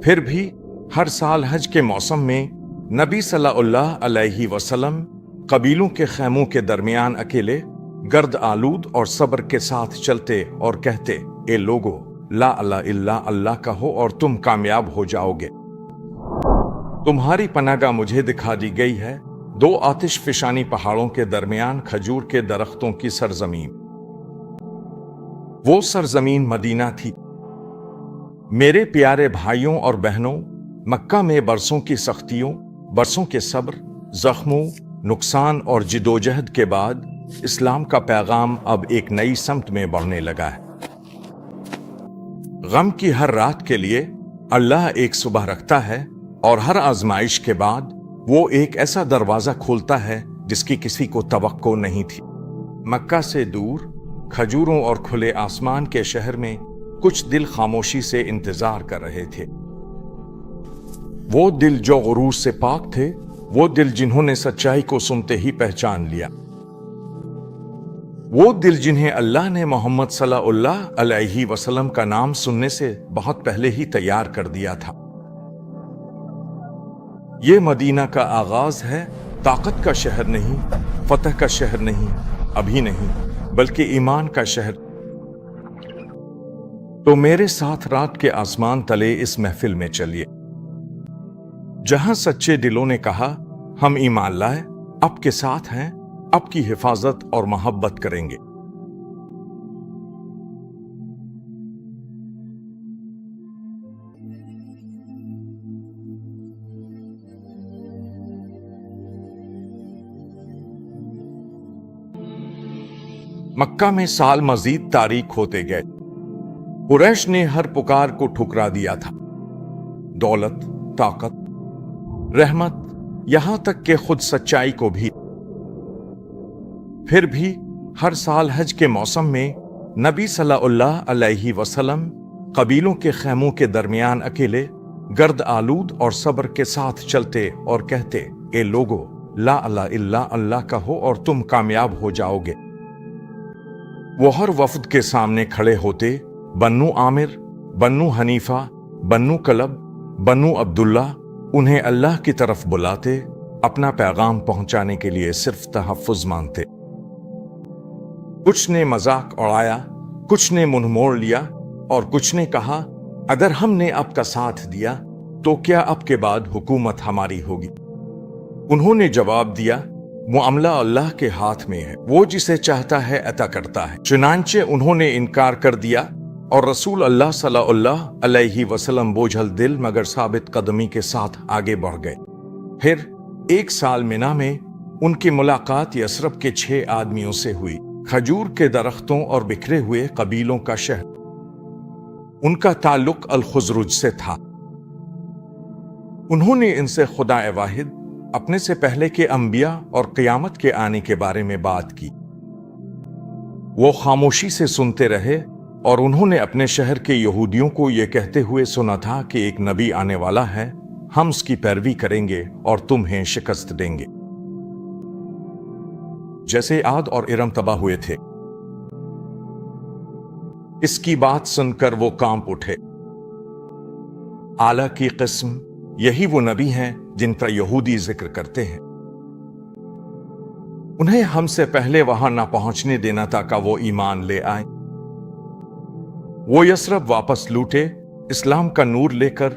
پھر بھی ہر سال حج کے موسم میں نبی صلی اللہ علیہ وسلم قبیلوں کے خیموں کے درمیان اکیلے گرد آلود اور صبر کے ساتھ چلتے اور کہتے، اے لوگو، لا الہ الا اللہ کہو اور تم کامیاب ہو جاؤ گے۔ تمہاری پناہگاہ مجھے دکھا دی گئی ہے، دو آتش فشانی پہاڑوں کے درمیان کھجور کے درختوں کی سرزمین۔ وہ سرزمین مدینہ تھی۔ میرے پیارے بھائیوں اور بہنوں، مکہ میں برسوں کی سختیوں، برسوں کے صبر، زخموں، نقصان اور جدوجہد کے بعد اسلام کا پیغام اب ایک نئی سمت میں بڑھنے لگا ہے۔ غم کی ہر رات کے لیے اللہ ایک صبح رکھتا ہے، اور ہر آزمائش کے بعد وہ ایک ایسا دروازہ کھولتا ہے جس کی کسی کو توقع نہیں تھی۔ مکہ سے دور کھجوروں اور کھلے آسمان کے شہر میں کچھ دل خاموشی سے انتظار کر رہے تھے۔ وہ دل جو غرور سے پاک تھے، وہ دل جنہوں نے سچائی کو سنتے ہی پہچان لیا، وہ دل جنہیں اللہ نے محمد صلی اللہ علیہ وسلم کا نام سننے سے بہت پہلے ہی تیار کر دیا تھا۔ یہ مدینہ کا آغاز ہے، طاقت کا شہر نہیں، فتح کا شہر نہیں، ابھی نہیں، بلکہ ایمان کا شہر۔ تو میرے ساتھ رات کے آسمان تلے اس محفل میں چلیے، جہاں سچے دلوں نے کہا، ہم ایمان لائے، آپ کے ساتھ ہیں، آپ کی حفاظت اور محبت کریں گے۔ مکہ میں سال مزید تاریک ہوتے گئے۔ قریش نے ہر پکار کو ٹھکرا دیا تھا، دولت، طاقت، رحمت، یہاں تک کہ خود سچائی کو بھی۔ پھر بھی ہر سال حج کے موسم میں نبی صلی اللہ علیہ وسلم قبیلوں کے خیموں کے درمیان اکیلے گرد آلود اور صبر کے ساتھ چلتے اور کہتے، اے لوگو، لا الہ الا اللہ کہو اور تم کامیاب ہو جاؤ گے۔ وہ ہر وفد کے سامنے کھڑے ہوتے، بنو عامر، بنو حنیفہ، بنو کلب، بنو عبداللہ، انہیں اللہ کی طرف بلاتے، اپنا پیغام پہنچانے کے لیے صرف تحفظ مانگتے۔ کچھ نے مذاق اڑایا، کچھ نے منہ موڑ لیا، اور کچھ نے کہا، اگر ہم نے آپ کا ساتھ دیا تو کیا آپ کے بعد حکومت ہماری ہوگی؟ انہوں نے جواب دیا، معاملہ اللہ کے ہاتھ میں ہے، وہ جسے چاہتا ہے عطا کرتا ہے۔ چنانچہ انہوں نے انکار کر دیا، اور رسول اللہ صلی اللہ علیہ وسلم بوجھل دل مگر ثابت قدمی کے ساتھ آگے بڑھ گئے۔ پھر ایک سال مینا میں ان کی ملاقات یثرب کے 6 آدمیوں سے ہوئی، کھجور کے درختوں اور بکھرے ہوئے قبیلوں کا شہر۔ ان کا تعلق الخزرج سے تھا۔ انہوں نے ان سے خدا واحد، اپنے سے پہلے کے انبیاء اور قیامت کے آنے کے بارے میں بات کی۔ وہ خاموشی سے سنتے رہے، اور انہوں نے اپنے شہر کے یہودیوں کو یہ کہتے ہوئے سنا تھا کہ ایک نبی آنے والا ہے، ہم اس کی پیروی کریں گے اور تمہیں شکست دیں گے، جیسے عاد اور ارم تباہ ہوئے تھے۔ اس کی بات سن کر وہ کانپ اٹھے۔ اعلیٰ کی قسم، یہی وہ نبی ہیں جن کا یہودی ذکر کرتے ہیں۔ انہیں ہم سے پہلے وہاں نہ پہنچنے دینا تھا کہ وہ ایمان لے آئیں۔ وہ یثرب واپس لوٹے، اسلام کا نور لے کر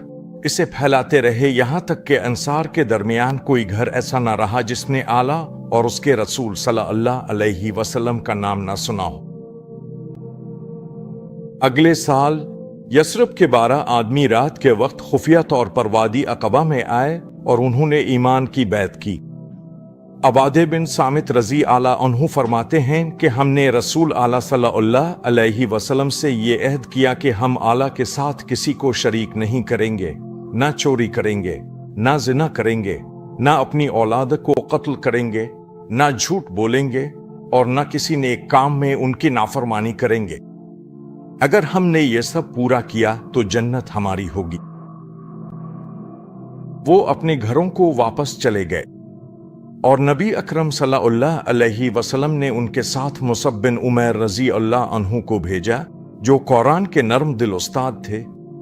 اسے پھیلاتے رہے، یہاں تک کہ انصار کے درمیان کوئی گھر ایسا نہ رہا جس نے اعلیٰ اور اس کے رسول صلی اللہ علیہ وسلم کا نام نہ سنا ہو۔ اگلے سال یثرب کے 12 آدمی رات کے وقت خفیہ طور پر وادی عقبہ میں آئے اور انہوں نے ایمان کی بیعت کی۔ عبادہ بن صامت رضی اللہ عنہ فرماتے ہیں کہ ہم نے رسول اعلیٰ صلی اللہ علیہ وسلم سے یہ عہد کیا کہ ہم اعلیٰ کے ساتھ کسی کو شریک نہیں کریں گے، نہ چوری کریں گے، نہ زنا کریں گے، نہ اپنی اولاد کو قتل کریں گے، نہ جھوٹ بولیں گے، اور نہ کسی نیک کام میں ان کی نافرمانی کریں گے۔ اگر ہم نے یہ سب پورا کیا تو جنت ہماری ہوگی۔ وہ اپنے گھروں کو واپس چلے گئے، اور نبی اکرم صلی اللہ علیہ وسلم نے ان کے ساتھ مصعب بن عمیر رضی اللہ عنہ کو بھیجا، جو قرآن کے نرم دل استاد تھے،